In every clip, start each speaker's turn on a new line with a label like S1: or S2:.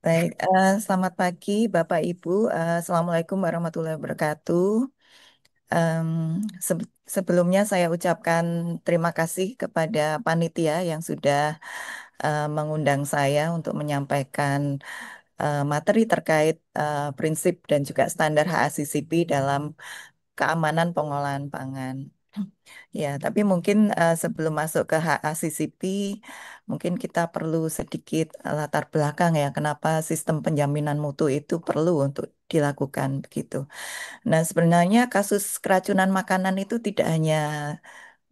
S1: Baik, selamat pagi Bapak Ibu. Assalamualaikum warahmatullahi wabarakatuh. Em, Sebelumnya saya ucapkan terima kasih kepada panitia yang sudah mengundang saya untuk menyampaikan materi terkait prinsip dan juga standar HACCP dalam keamanan pengolahan pangan. Ya, tapi mungkin sebelum masuk ke HACCP, mungkin kita perlu sedikit latar belakang ya, kenapa sistem penjaminan mutu itu perlu untuk dilakukan begitu. Nah, sebenarnya kasus keracunan makanan itu tidak hanya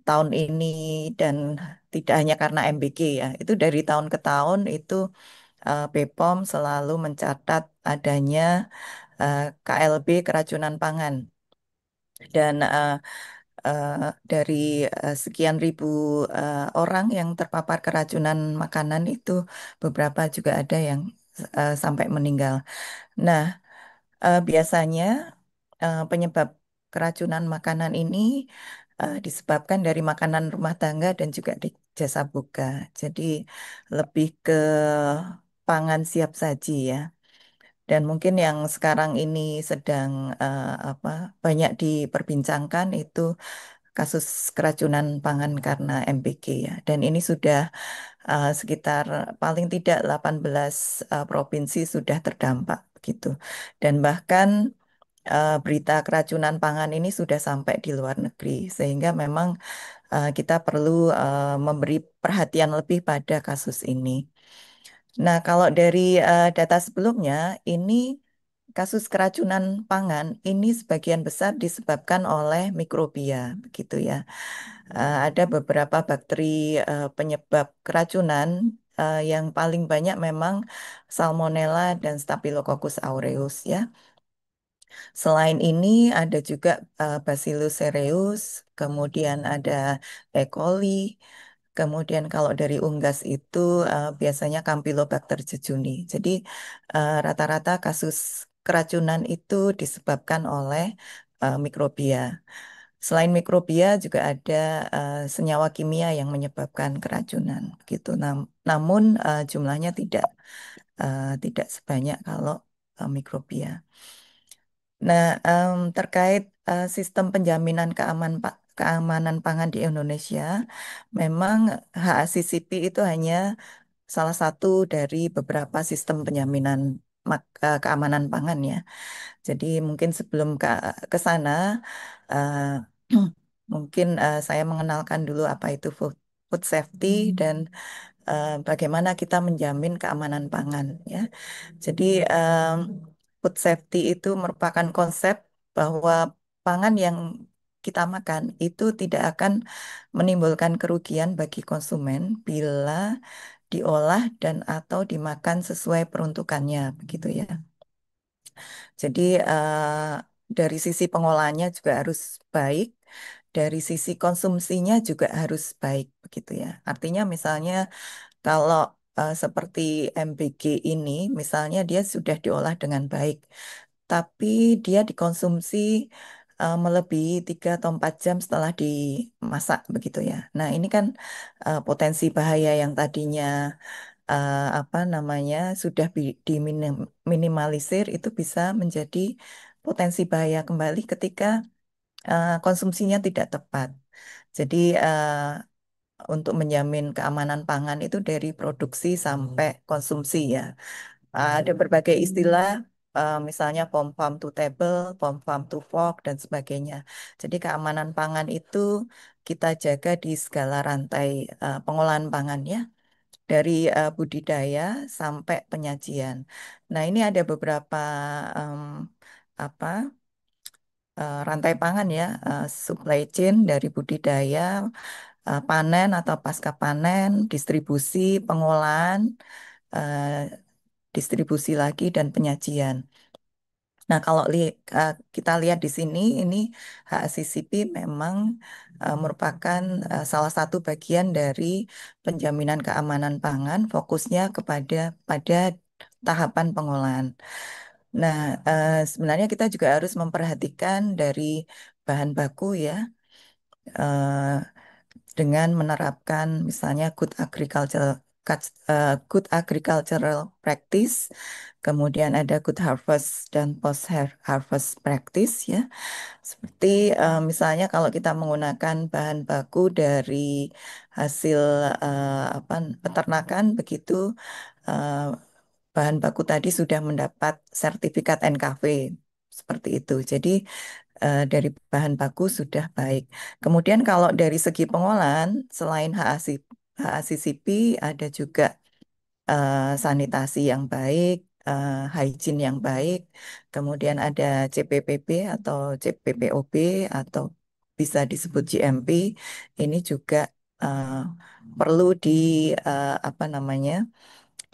S1: tahun ini dan tidak hanya karena MBG ya, itu dari tahun ke tahun itu BPOM selalu mencatat adanya KLB keracunan pangan. Dan eh, dari sekian ribu orang yang terpapar keracunan makanan itu beberapa juga ada yang sampai meninggal. Nah, biasanya penyebab keracunan makanan ini disebabkan dari makanan rumah tangga dan juga di jasa boga. Jadi lebih ke pangan siap saji ya. Dan mungkin yang sekarang ini sedang apa banyak diperbincangkan itu kasus keracunan pangan karena MBG ya. Dan ini sudah sekitar paling tidak 18 provinsi sudah terdampak gitu. Dan bahkan berita keracunan pangan ini sudah sampai di luar negeri sehingga memang kita perlu memberi perhatian lebih pada kasus ini. Nah, kalau dari data sebelumnya ini kasus keracunan pangan ini sebagian besar disebabkan oleh mikrobia begitu ya. Ada beberapa bakteri penyebab keracunan yang paling banyak memang Salmonella dan Staphylococcus aureus ya. Selain ini ada juga Bacillus cereus, kemudian ada E. coli, kemudian kalau dari unggas itu biasanya Campylobacter jejuni. Jadi rata-rata kasus keracunan itu disebabkan oleh mikrobia. Selain mikrobia juga ada senyawa kimia yang menyebabkan keracunan gitu. Namun jumlahnya tidak sebanyak kalau mikrobia. Nah, terkait sistem penjaminan keamanan pangan di Indonesia, memang HACCP itu hanya salah satu dari beberapa sistem penjaminan keamanan pangan ya. Jadi mungkin sebelum ke sana, eh, mungkin saya mengenalkan dulu apa itu food safety dan bagaimana kita menjamin keamanan pangan ya. Jadi food safety itu merupakan konsep bahwa pangan yang kita makan itu tidak akan menimbulkan kerugian bagi konsumen bila diolah dan atau dimakan sesuai peruntukannya begitu ya. Jadi dari sisi pengolahannya juga harus baik, dari sisi konsumsinya juga harus baik begitu ya. Artinya misalnya kalau seperti MBG ini, misalnya dia sudah diolah dengan baik, tapi dia dikonsumsi melebihi 3 atau 4 jam setelah dimasak begitu ya. Nah, ini kan potensi bahaya yang tadinya apa namanya sudah diminimalisir itu bisa menjadi potensi bahaya kembali ketika konsumsinya tidak tepat. Jadi untuk menjamin keamanan pangan itu dari produksi sampai konsumsi ya. Ada berbagai istilah, misalnya from farm to table, from farm to fork, dan sebagainya. Jadi keamanan pangan itu kita jaga di segala rantai pengolahan pangan ya, dari budidaya sampai penyajian. Nah ini ada beberapa em, apa rantai pangan ya, supply chain dari budidaya, panen atau pasca panen, distribusi, pengolahan, eh, distribusi lagi dan penyajian. Nah, kalau kita lihat di sini, ini HACCP memang merupakan salah satu bagian dari penjaminan keamanan pangan, fokusnya pada tahapan pengolahan. Nah, sebenarnya kita juga harus memperhatikan dari bahan baku ya, eh, dengan menerapkan misalnya good agricultural Good Agricultural Practice, kemudian ada Good Harvest dan Post Harvest Practice ya. Seperti misalnya kalau kita menggunakan bahan baku dari hasil apa peternakan begitu, eh, bahan baku tadi sudah mendapat sertifikat NKV seperti itu. Jadi dari bahan baku sudah baik. Kemudian kalau dari segi pengolahan, selain HACCP ada juga sanitasi yang baik, hygiene yang baik, kemudian ada CPPB atau CPPOB atau bisa disebut GMP. Ini juga eh, perlu apa namanya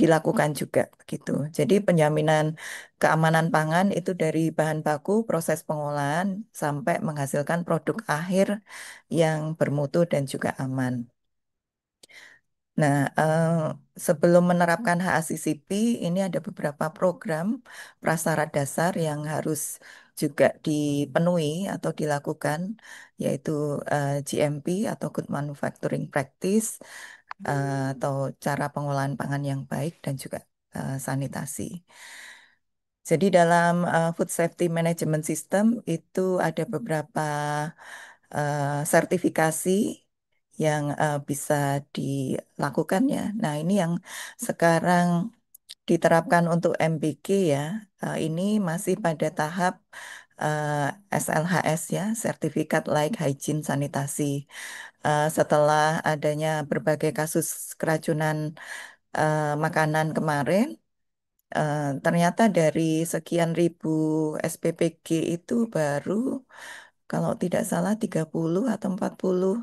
S1: dilakukan juga begitu. Jadi penjaminan keamanan pangan itu dari bahan baku, proses pengolahan sampai menghasilkan produk akhir yang bermutu dan juga aman. Nah, sebelum menerapkan HACCP, ini ada beberapa program prasyarat dasar yang harus juga dipenuhi atau dilakukan, yaitu GMP atau Good Manufacturing Practice, atau cara pengolahan pangan yang baik dan juga sanitasi. Jadi dalam Food Safety Management System itu ada beberapa sertifikasi yang bisa dilakukan ya. Nah, ini yang sekarang diterapkan untuk MBG ya. Ini masih pada tahap SLHS ya, Sertifikat Like Hygiene Sanitasi. Setelah adanya berbagai kasus keracunan makanan kemarin, ternyata dari sekian ribu SPPG itu baru kalau tidak salah 30 atau 40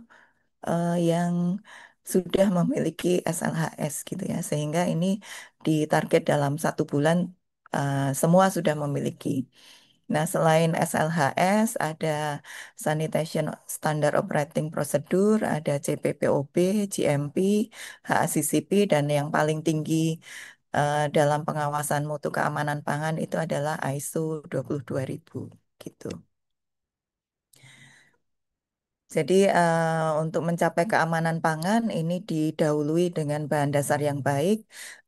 S1: yang sudah memiliki SLHS gitu ya. Sehingga ini ditarget dalam 1 bulan semua sudah memiliki. Nah, selain SLHS, ada Sanitation Standard Operating Procedure, ada CPPOB, GMP, HACCP, dan yang paling tinggi dalam pengawasan mutu keamanan pangan itu adalah ISO 22000 gitu. Jadi untuk mencapai keamanan pangan ini didahului dengan bahan dasar yang baik,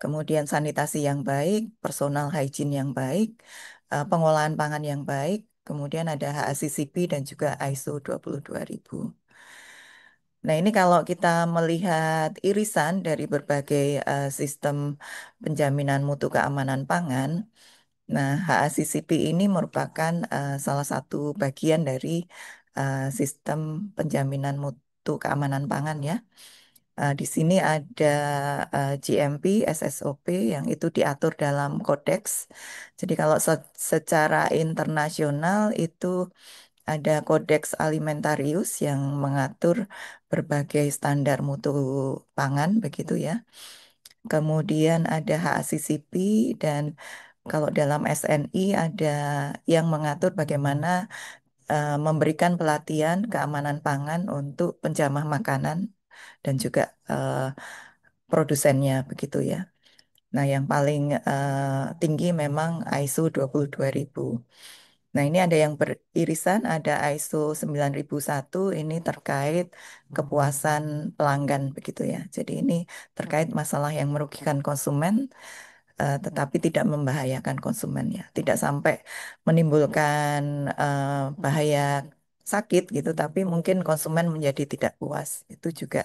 S1: kemudian sanitasi yang baik, personal hygiene yang baik, pengolahan pangan yang baik, kemudian ada HACCP dan juga ISO 22000. Nah, ini kalau kita melihat irisan dari berbagai sistem penjaminan mutu keamanan pangan, nah HACCP ini merupakan salah satu bagian dari sistem penjaminan mutu keamanan pangan ya. Di sini ada GMP, SSOP yang itu diatur dalam kodeks. Jadi kalau secara internasional itu ada Kodeks Alimentarius yang mengatur berbagai standar mutu pangan begitu ya. Kemudian ada HACCP dan kalau dalam SNI ada yang mengatur bagaimana memberikan pelatihan keamanan pangan untuk penjamah makanan dan juga produsennya begitu ya. Nah, yang paling tinggi memang ISO 22000. Nah, ini ada yang beririsan, ada ISO 9001, ini terkait kepuasan pelanggan begitu ya. Jadi ini terkait masalah yang merugikan konsumen, tetapi tidak membahayakan konsumennya. Tidak sampai menimbulkan bahaya sakit gitu, tapi mungkin konsumen menjadi tidak puas. Itu juga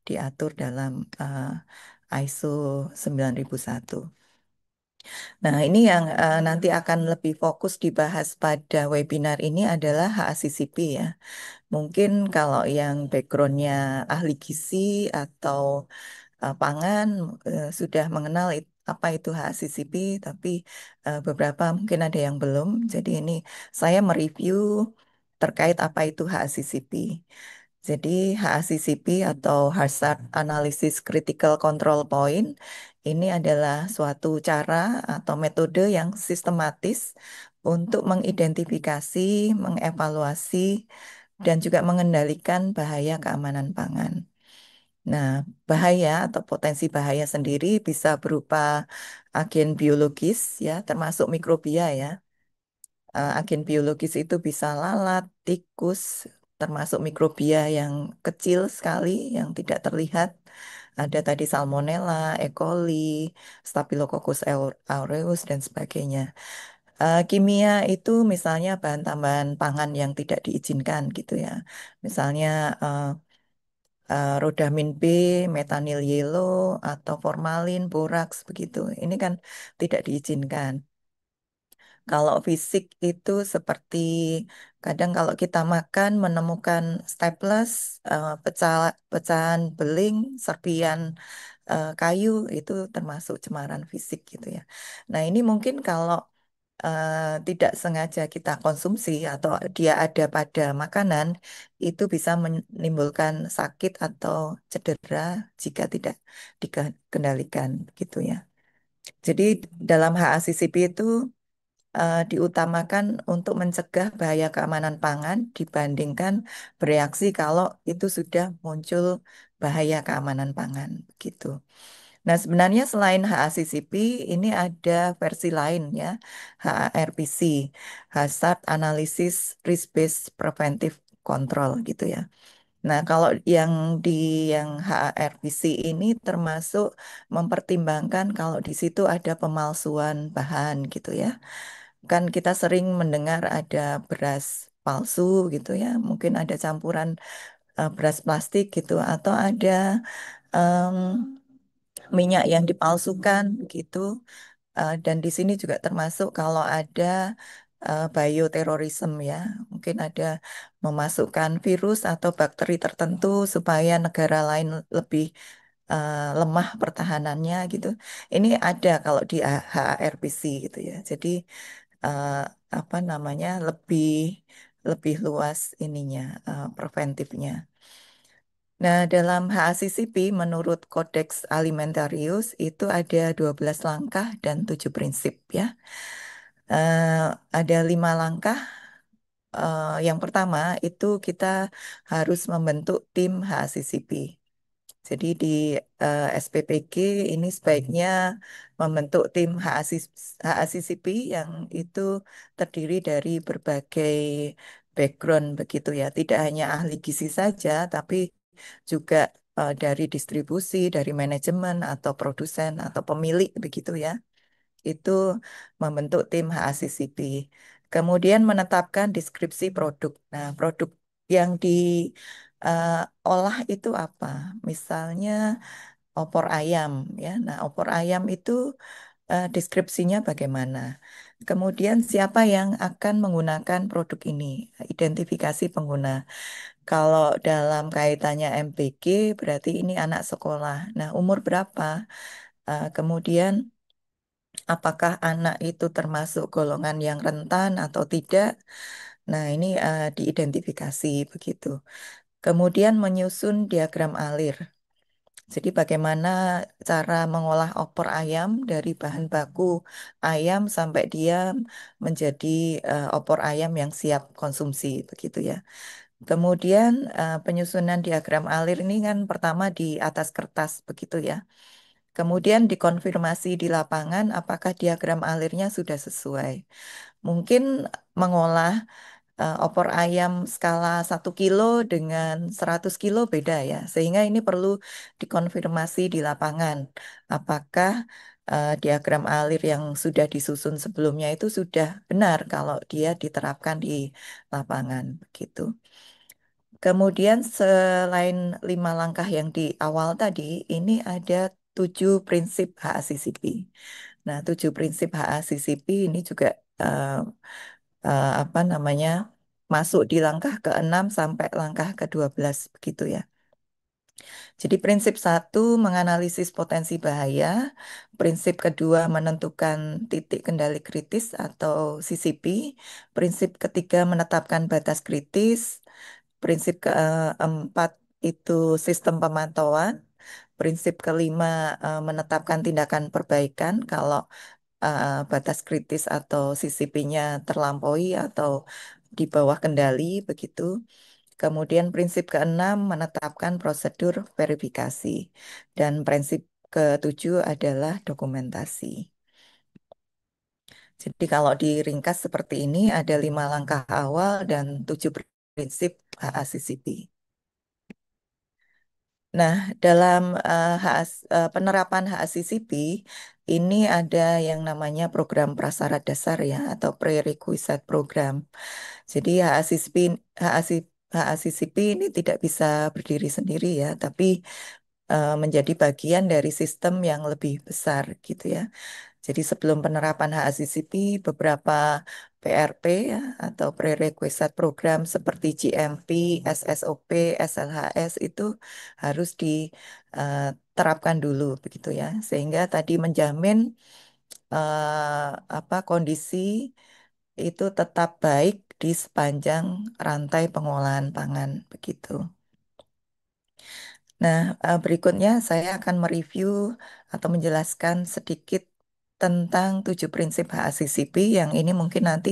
S1: diatur dalam ISO 9001. Nah, ini yang nanti akan lebih fokus dibahas pada webinar ini adalah HACCP ya. Mungkin kalau yang backgroundnya ahli gizi atau pangan sudah mengenal apa itu HACCP, tapi beberapa mungkin ada yang belum. Jadi ini saya mereview terkait apa itu HACCP. Jadi HACCP atau Hazard Analysis Critical Control Point ini adalah suatu cara atau metode yang sistematis untuk mengidentifikasi, mengevaluasi, dan juga mengendalikan bahaya keamanan pangan. Nah, bahaya atau potensi bahaya sendiri bisa berupa agen biologis ya, termasuk mikrobia ya. Agen biologis itu bisa lalat, tikus, termasuk mikrobia yang kecil sekali yang tidak terlihat, Ada tadi Salmonella, E. coli, Staphylococcus aureus, dan sebagainya. Kimia itu misalnya bahan tambahan pangan yang tidak diizinkan gitu ya. Misalnya eh, rodamin B, metanil yellow, atau formalin, boraks begitu. Ini kan tidak diizinkan. Kalau fisik itu seperti kadang kalau kita makan menemukan staples, pecahan beling, serpian kayu itu termasuk cemaran fisik gitu ya. Nah ini mungkin kalau eh, tidak sengaja kita konsumsi atau dia ada pada makanan itu bisa menimbulkan sakit atau cedera jika tidak dikendalikan gitu ya. Jadi dalam HACCP itu diutamakan untuk mencegah bahaya keamanan pangan dibandingkan bereaksi kalau itu sudah muncul bahaya keamanan pangan gitu. Nah, sebenarnya selain HACCP, ini ada versi lain ya, HARPC, Hazard Analysis Risk Based Preventive Control gitu ya. Nah, kalau yang di yang HARPC ini termasuk mempertimbangkan kalau di situ ada pemalsuan bahan gitu ya. Kan kita sering mendengar ada beras palsu gitu ya, mungkin ada campuran beras plastik gitu, atau ada em, minyak yang dipalsukan gitu. Dan di sini juga termasuk kalau ada bioterorisme ya, mungkin ada memasukkan virus atau bakteri tertentu supaya negara lain lebih lemah pertahanannya gitu. Ini ada kalau di HRPC gitu ya. Jadi eh, apa namanya lebih lebih luas ininya preventifnya. Nah, dalam HACCP menurut Codex Alimentarius itu ada 12 langkah dan 7 prinsip ya. Ada 5 langkah. Yang pertama itu kita harus membentuk tim HACCP. Jadi di SPPG ini sebaiknya membentuk tim HACCP yang itu terdiri dari berbagai background begitu ya. Tidak hanya ahli gizi saja, tapi juga dari distribusi, dari manajemen atau produsen atau pemilik begitu ya. Itu membentuk tim HACCP. Kemudian menetapkan deskripsi produk. Nah, produk yang diolah itu apa? Misalnya opor ayam ya. Nah, opor ayam itu deskripsinya bagaimana? Kemudian siapa yang akan menggunakan produk ini? Identifikasi pengguna. Kalau dalam kaitannya MPG berarti ini anak sekolah. Nah, umur berapa? Kemudian apakah anak itu termasuk golongan yang rentan atau tidak? Nah, ini diidentifikasi begitu. Kemudian menyusun diagram alir. Jadi bagaimana cara mengolah opor ayam dari bahan baku ayam sampai dia menjadi opor ayam yang siap konsumsi begitu ya. Kemudian penyusunan diagram alir ini kan pertama di atas kertas begitu ya. Kemudian dikonfirmasi di lapangan apakah diagram alirnya sudah sesuai. Mungkin mengolah opor ayam skala 1 kilo dengan 100 kilo beda ya. Sehingga ini perlu dikonfirmasi di lapangan. Apakah diagram alir yang sudah disusun sebelumnya itu sudah benar kalau dia diterapkan di lapangan begitu. Kemudian selain 5 langkah yang di awal tadi, ini ada 7 prinsip HACCP. Nah, 7 prinsip HACCP ini juga apa namanya masuk di langkah ke-6 sampai langkah ke-12 begitu ya. Jadi prinsip satu menganalisis potensi bahaya, prinsip kedua menentukan titik kendali kritis atau CCP, prinsip ketiga menetapkan batas kritis, prinsip keempat itu sistem pemantauan, prinsip kelima menetapkan tindakan perbaikan kalau batas kritis atau CCP-nya terlampaui atau di bawah kendali begitu. Kemudian prinsip keenam menetapkan prosedur verifikasi. Dan prinsip ketujuh adalah dokumentasi. Jadi kalau diringkas seperti ini ada 5 langkah awal dan 7 prinsip HACCP. Nah, dalam penerapan HACCP ini ada yang namanya program prasyarat dasar ya atau prerequisite program. Jadi HACCP ini tidak bisa berdiri sendiri ya, tapi menjadi bagian dari sistem yang lebih besar gitu ya. Jadi sebelum penerapan HACCP, beberapa PRP ya, atau prerequisite program seperti GMP, SSOP, SLHS itu harus diterapkan dulu begitu ya. Sehingga tadi menjamin kondisi itu tetap baik di sepanjang rantai pengolahan pangan begitu. Nah, berikutnya saya akan mereview atau menjelaskan sedikit tentang 7 prinsip HACCP yang ini mungkin nanti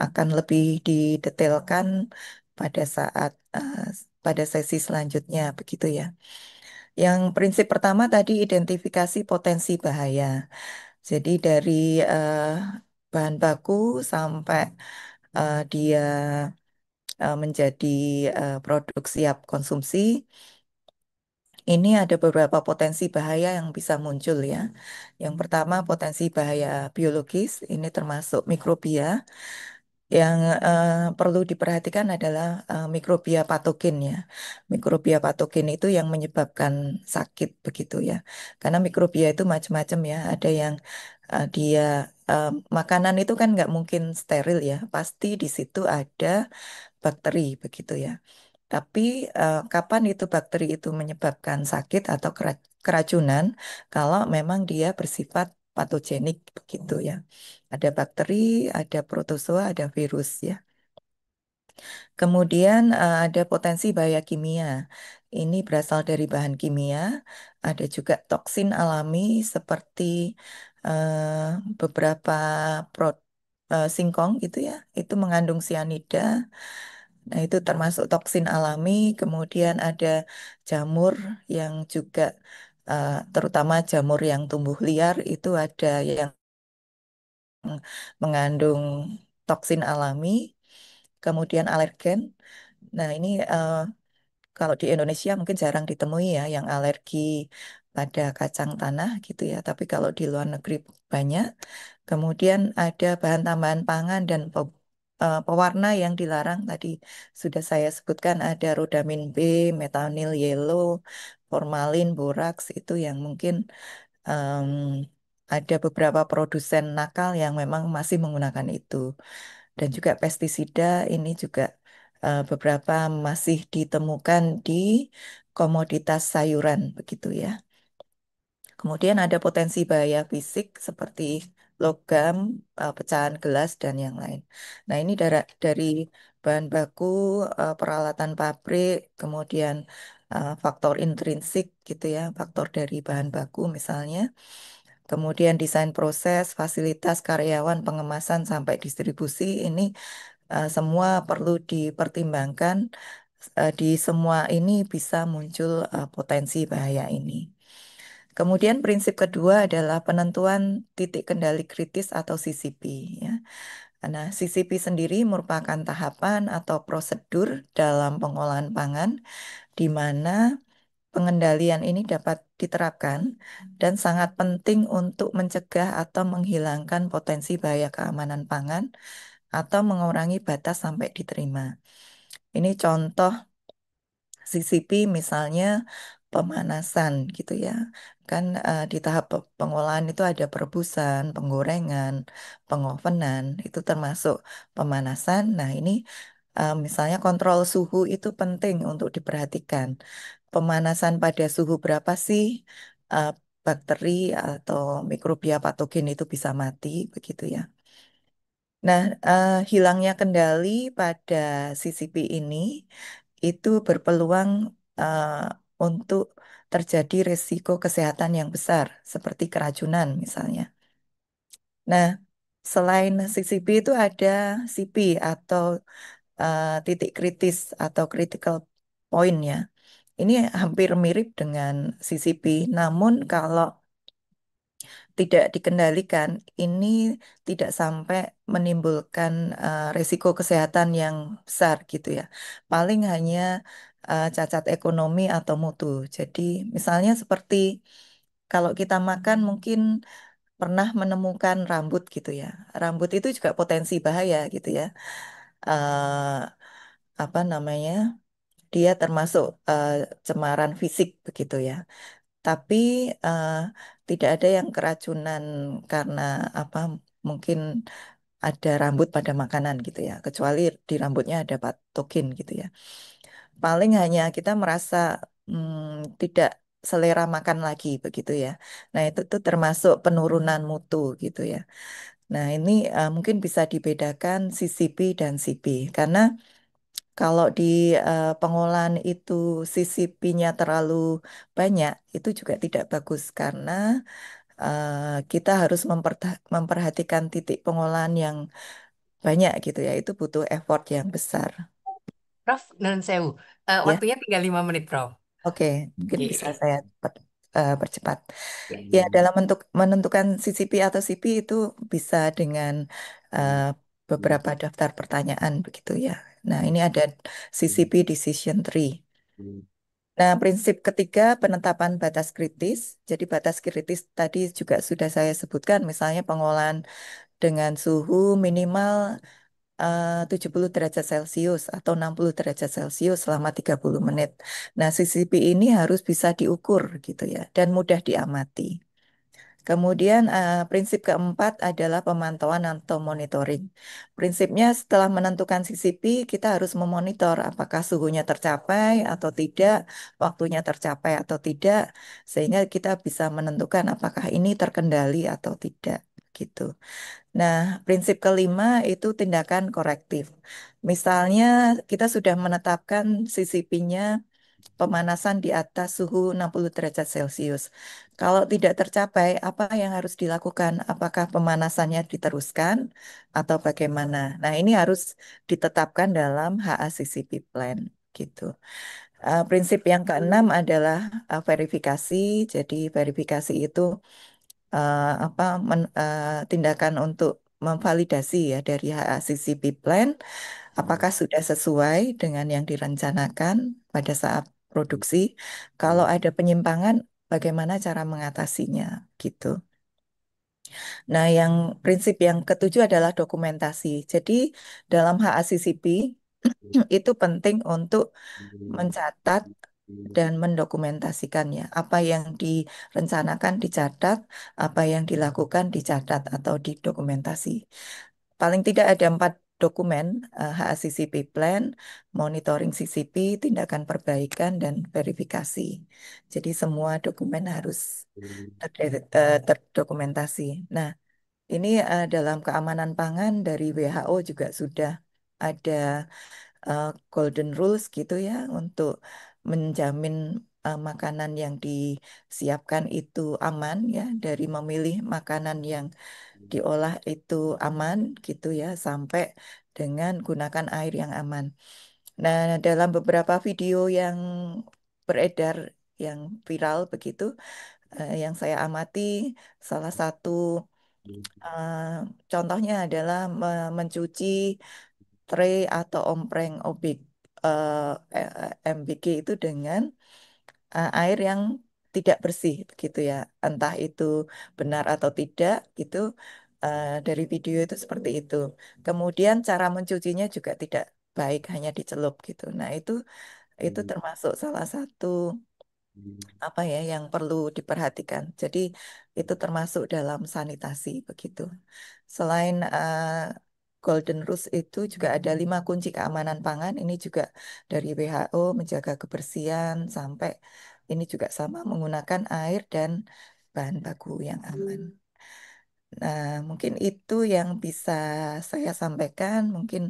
S1: akan lebih didetailkan pada saat pada sesi selanjutnya begitu ya. Yang prinsip pertama tadi identifikasi potensi bahaya. Jadi dari eh, bahan baku sampai dia menjadi produk siap konsumsi. Ini ada beberapa potensi bahaya yang bisa muncul ya. Yang pertama potensi bahaya biologis, ini termasuk mikrobia. Yang perlu diperhatikan adalah mikrobia patogen ya. Mikrobia patogen itu yang menyebabkan sakit begitu ya. Karena mikrobia itu macam-macam ya. Ada yang dia makanan itu kan nggak mungkin steril ya. Pasti di situ ada bakteri begitu ya. Tapi kapan itu bakteri itu menyebabkan sakit atau keracunan kalau memang dia bersifat patogenik begitu ya. Ada bakteri, ada protozoa, ada virus ya. Kemudian ada potensi bahaya kimia. Ini berasal dari bahan kimia. Ada juga toksin alami seperti beberapa singkong gitu ya. Itu mengandung sianida. Nah, itu termasuk toksin alami. Kemudian ada jamur yang juga terutama jamur yang tumbuh liar itu ada yang mengandung toksin alami, kemudian alergen. Nah, ini kalau di Indonesia mungkin jarang ditemui ya yang alergi pada kacang tanah gitu ya. Tapi kalau di luar negeri banyak. Kemudian ada bahan tambahan pangan dan pewarna yang dilarang tadi sudah saya sebutkan ada rodamin B, metanil yellow, formalin, boraks itu yang mungkin em, ada beberapa produsen nakal yang memang masih menggunakan itu. Dan juga pestisida ini juga beberapa masih ditemukan di komoditas sayuran begitu ya. Kemudian ada potensi bahaya fisik seperti logam, pecahan gelas, dan yang lain. Nah, ini dari bahan baku, peralatan pabrik, kemudian faktor intrinsik gitu ya, faktor dari bahan baku misalnya. Kemudian desain proses, fasilitas karyawan, pengemasan sampai distribusi ini semua perlu dipertimbangkan. Di semua ini bisa muncul potensi bahaya ini. Kemudian prinsip kedua adalah penentuan titik kendali kritis atau CCP ya. Nah, CCP sendiri merupakan tahapan atau prosedur dalam pengolahan pangan di mana pengendalian ini dapat diterapkan dan sangat penting untuk mencegah atau menghilangkan potensi bahaya keamanan pangan atau mengurangi batas sampai diterima. Ini contoh CCP misalnya pemanasan gitu ya. Kan di tahap pengolahan itu ada perebusan, penggorengan, pengovenan, itu termasuk pemanasan. Nah, ini misalnya kontrol suhu itu penting untuk diperhatikan. Pemanasan pada suhu berapa sih uh, bakteri atau mikrobia patogen itu bisa mati begitu ya. Nah, hilangnya kendali pada CCP ini itu berpeluang eh, untuk terjadi risiko kesehatan yang besar, seperti keracunan misalnya. Nah, selain CCP itu ada CP atau titik kritis atau critical point ya. Ini hampir mirip dengan CCP, namun kalau tidak dikendalikan, ini tidak sampai menimbulkan resiko kesehatan yang besar gitu ya. Paling hanya cacat ekonomi atau mutu. Jadi misalnya seperti kalau kita makan mungkin pernah menemukan rambut gitu ya. Rambut itu juga potensi bahaya gitu ya. Eh, apa namanya? Dia termasuk cemaran fisik begitu ya. Tapi eh, tidak ada yang keracunan karena apa? Mungkin ada rambut pada makanan gitu ya. Kecuali di rambutnya ada patogen gitu ya. Paling hanya kita merasa tidak selera makan lagi begitu ya. Nah, itu tuh termasuk penurunan mutu gitu ya. Nah, ini mungkin bisa dibedakan CCP dan CP karena kalau di pengolahan itu CCP-nya terlalu banyak, itu juga tidak bagus karena kita harus memperhatikan titik pengolahan yang banyak gitu ya. Itu butuh effort yang besar.
S2: Prof, nun sewu.
S1: Ya,
S2: Waktunya tinggal 5 menit, Prof.
S1: oke, mungkin bisa
S2: Oke.
S1: saya percepat.
S2: Ya.
S1: Ya, dalam menentukan CCP atau CP itu bisa dengan eh, beberapa daftar pertanyaan begitu ya. Nah, ini ada CCP Decision Tree. Nah, prinsip ketiga penetapan batas kritis. Jadi batas kritis tadi juga sudah saya sebutkan, misalnya pengolahan dengan suhu minimal 70 derajat Celcius atau 60 derajat Celcius selama 30 menit. Nah, CCP ini harus bisa diukur gitu ya dan mudah diamati. Kemudian prinsip keempat adalah pemantauan atau monitoring. Prinsipnya setelah menentukan CCP, kita harus memonitor apakah suhunya tercapai atau tidak, waktunya tercapai atau tidak, sehingga kita bisa menentukan apakah ini terkendali atau tidak. Gitu. Nah, prinsip kelima itu tindakan korektif. Misalnya kita sudah menetapkan CCP-nya pemanasan di atas suhu 60 derajat Celcius. Kalau tidak tercapai, apa yang harus dilakukan? Apakah pemanasannya diteruskan atau bagaimana? Nah, ini harus ditetapkan dalam HACCP Plan gitu. Prinsip yang keenam adalah verifikasi. Jadi verifikasi itu tindakan untuk memvalidasi ya dari HACCP Plan apakah sudah sesuai dengan yang direncanakan pada saat produksi? Kalau ada penyimpangan, bagaimana cara mengatasinya? Gitu. Nah, yang prinsip yang ketujuh adalah dokumentasi. Jadi, dalam HACCP itu penting untuk mencatat dan mendokumentasikannya. Apa yang direncanakan dicatat, apa yang dilakukan dicatat atau didokumentasi. Paling tidak ada 4 dokumen, HACCP Plan, monitoring CCP, tindakan perbaikan, dan verifikasi. Jadi semua dokumen harus terdokumentasi. Nah, ini dalam keamanan pangan dari WHO juga sudah ada uh, golden rules gitu ya untuk menjamin makanan yang disiapkan itu aman ya dari memilih makanan yang diolah itu aman gitu ya sampai dengan gunakan air yang aman. Nah, dalam beberapa video yang beredar yang viral begitu yang saya amati salah satu eh, contohnya adalah mencuci tray atau ompreng obik MBG itu dengan air yang tidak bersih begitu ya. Entah itu benar atau tidak, itu dari video itu seperti itu. Kemudian cara mencucinya juga tidak baik, hanya dicelup gitu. Nah, itu termasuk salah satu apa ya yang perlu diperhatikan. Jadi itu termasuk dalam sanitasi begitu. Selain Golden Rules itu juga ada 5 kunci keamanan pangan. Ini juga dari WHO menjaga kebersihan sampai ini juga sama menggunakan air dan bahan baku yang aman. Nah, mungkin itu yang bisa saya sampaikan. Mungkin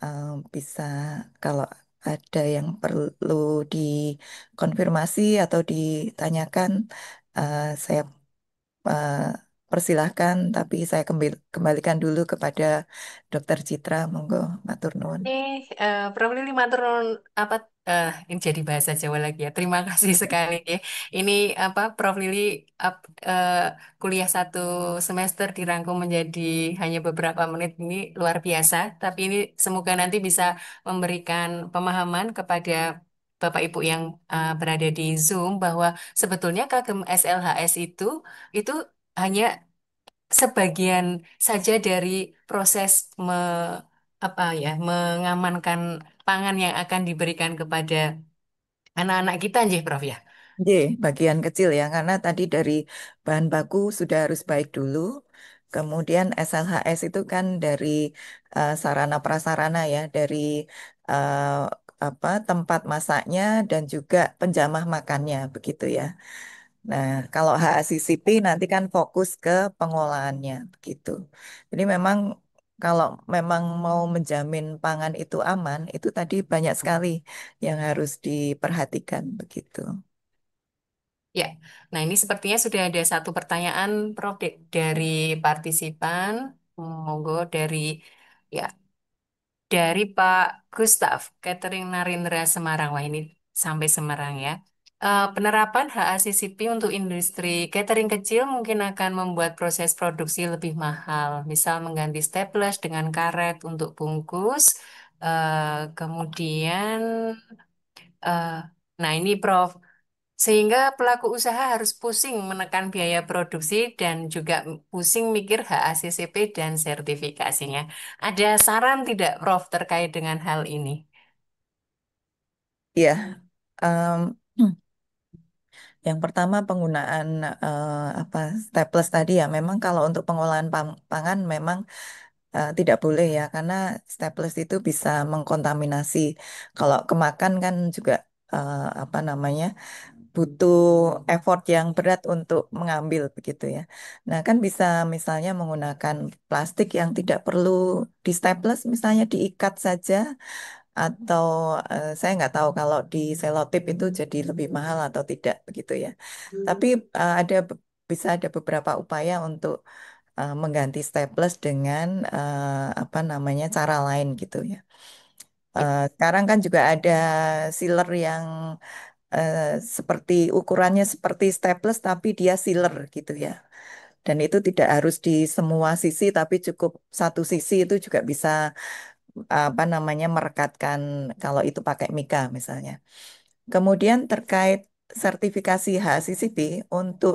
S1: eh, bisa kalau ada yang perlu dikonfirmasi atau ditanyakan, saya eh, persilahkan. Tapi saya kembalikan dulu kepada Dokter Citra. Monggo, matur nuwun.
S2: Prof Lili matur nuwun apa ini jadi bahasa Jawa lagi ya. Terima kasih sekali ya. Ini apa Prof Lili eh, kuliah 1 semester dirangkum menjadi hanya beberapa menit ini luar biasa. Tapi ini semoga nanti bisa memberikan pemahaman kepada Bapak Ibu yang berada di Zoom bahwa sebetulnya kagem SLHS itu hanya sebagian saja dari proses apa ya mengamankan pangan yang akan diberikan kepada anak-anak kita, nggih, Prof ya.
S1: J, bagian kecil ya, karena tadi dari bahan baku sudah harus baik dulu. Kemudian SLHS itu kan dari sarana prasarana ya, dari eh, apa tempat masaknya dan juga penjamah makannya begitu ya. Nah, kalau HACCP nanti kan fokus ke pengolahannya begitu. Jadi memang kalau memang mau menjamin pangan itu aman, itu tadi banyak sekali yang harus diperhatikan begitu.
S2: Ya, nah ini sepertinya sudah ada satu pertanyaan, Prof, dari partisipan. Monggo ya dari Pak Gustaf, Catering Narindra Semarang. Wah ini sampai Semarang ya. Penerapan HACCP untuk industri catering kecil mungkin akan membuat proses produksi lebih mahal. Misal mengganti staples dengan karet untuk bungkus. Kemudian, eh, nah ini Prof. Sehingga pelaku usaha harus pusing menekan biaya produksi dan juga pusing mikir HACCP dan sertifikasinya. Ada saran tidak, Prof, terkait dengan hal ini?
S1: Iya, em, yang pertama penggunaan apa staples tadi ya, memang kalau untuk pengolahan pangan memang tidak boleh ya, karena staples itu bisa mengkontaminasi. Kalau kemakan kan juga apa namanya butuh effort yang berat untuk mengambil begitu ya. Nah kan bisa misalnya menggunakan plastik yang tidak perlu di staples, misalnya diikat saja atau saya nggak tahu kalau di selotip itu jadi lebih mahal atau tidak begitu ya. Tapi bisa ada beberapa upaya untuk mengganti staples dengan apa namanya cara lain gitu ya.
S2: Ya.
S1: Sekarang kan juga ada sealer yang eh, seperti ukurannya seperti staples tapi dia sealer gitu ya. Dan itu tidak harus di semua sisi tapi cukup satu sisi itu juga bisa apa namanya merekatkan kalau itu pakai mika misalnya. Kemudian terkait sertifikasi HACCP untuk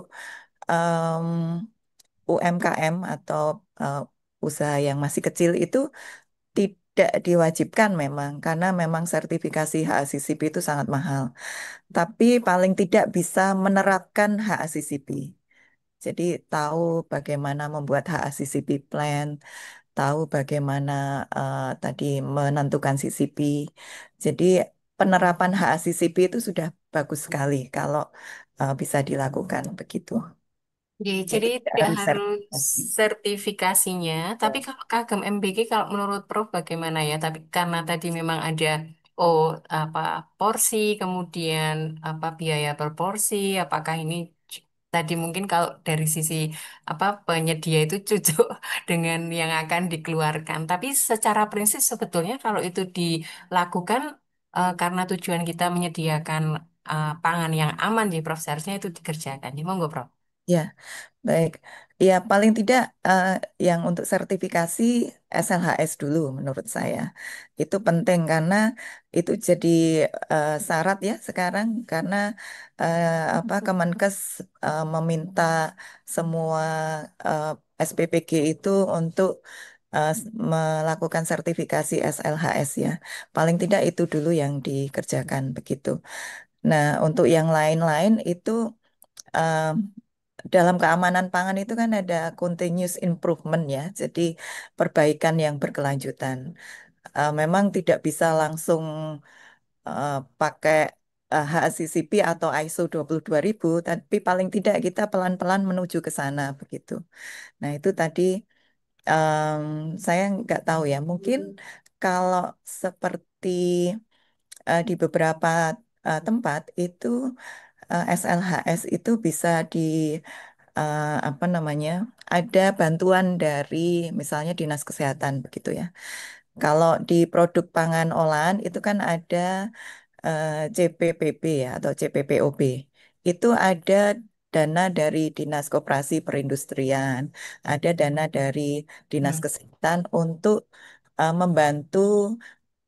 S1: em, UMKM atau eh, usaha yang masih kecil itu tidak diwajibkan memang karena memang sertifikasi HACCP itu sangat mahal. Tapi paling tidak bisa menerapkan HACCP. Jadi tahu bagaimana membuat HACCP plan, tahu bagaimana tadi menentukan CCP. Jadi penerapan HACCP itu sudah bagus sekali kalau bisa dilakukan begitu.
S2: Ya,
S1: Jadi
S2: jadi
S1: tidak
S2: tidak
S1: harus
S2: harus
S1: sertifikasi.
S2: sertifikasinya, tapi kalau kagem MBG kalau menurut Prof bagaimana ya? Tapi karena tadi memang ada oh apa porsi, kemudian apa biaya per porsi, apakah ini tadi mungkin kalau dari sisi apa penyedia itu cocok dengan yang akan dikeluarkan. Tapi secara prinsip sebetulnya kalau itu dilakukan karena tujuan kita menyediakan pangan yang aman di Prof seharusnya itu dikerjakan. Ya, monggo Prof.
S1: Ya, baik. Ya, paling tidak yang untuk sertifikasi SLHS dulu menurut saya. Itu penting karena itu jadi syarat ya sekarang karena apa Kemenkes meminta semua eh, SPPG itu untuk melakukan sertifikasi SLHS ya. Paling tidak itu dulu yang dikerjakan begitu. Nah, untuk yang lain-lain itu eh, dalam keamanan pangan itu kan ada continuous improvement ya, jadi perbaikan yang berkelanjutan. Memang tidak bisa langsung pakai HACCP atau ISO 22000, tapi paling tidak kita pelan-pelan menuju ke sana begitu. Nah itu tadi em, saya nggak tahu ya, mungkin kalau seperti di beberapa tempat itu SLHS itu bisa di apa namanya, ada bantuan dari misalnya Dinas Kesehatan begitu ya. Kalau di produk pangan olahan itu kan ada CPPB ya atau CPPOB. Itu ada dana dari Dinas Koperasi Perindustrian, ada dana dari Dinas
S2: Hmm.
S1: Kesehatan untuk membantu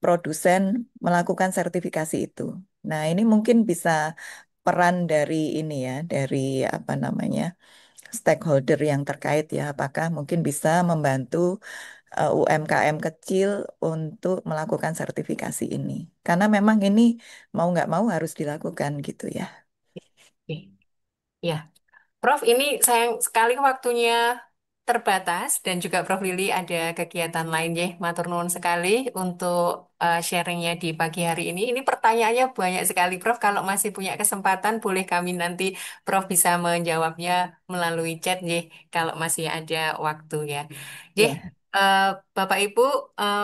S1: produsen melakukan sertifikasi itu. Nah, ini mungkin bisa peran dari ini ya, dari apa namanya, stakeholder yang terkait ya. Apakah mungkin bisa membantu UMKM kecil untuk melakukan sertifikasi ini? Karena memang ini mau nggak mau harus dilakukan gitu ya.
S2: Oke. Ya, Prof, ini sayang sekali waktunya terbatas dan juga Prof Lili ada kegiatan lain ya. Matur nuwun sekali untuk sharingnya di pagi hari ini. Ini pertanyaannya banyak sekali, Prof. Kalau masih punya kesempatan, boleh kami nanti Prof bisa menjawabnya melalui chat ya, kalau masih ada waktu ya. Ya,
S1: Ya,
S2: Bapak Ibu, eh,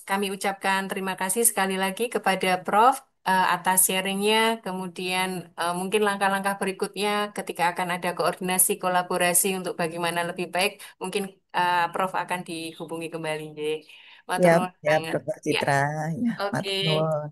S2: kami ucapkan terima kasih sekali lagi kepada Prof atas sharingnya, kemudian mungkin langkah-langkah berikutnya ketika akan ada koordinasi kolaborasi untuk bagaimana lebih baik, mungkin Prof akan dihubungi kembali. Nggih. Matur
S1: siap,
S2: nuwun
S1: siap,
S2: banget.
S1: Dokter
S2: Ya,
S1: Citra. Ya,
S2: oke.
S1: matur nuwun.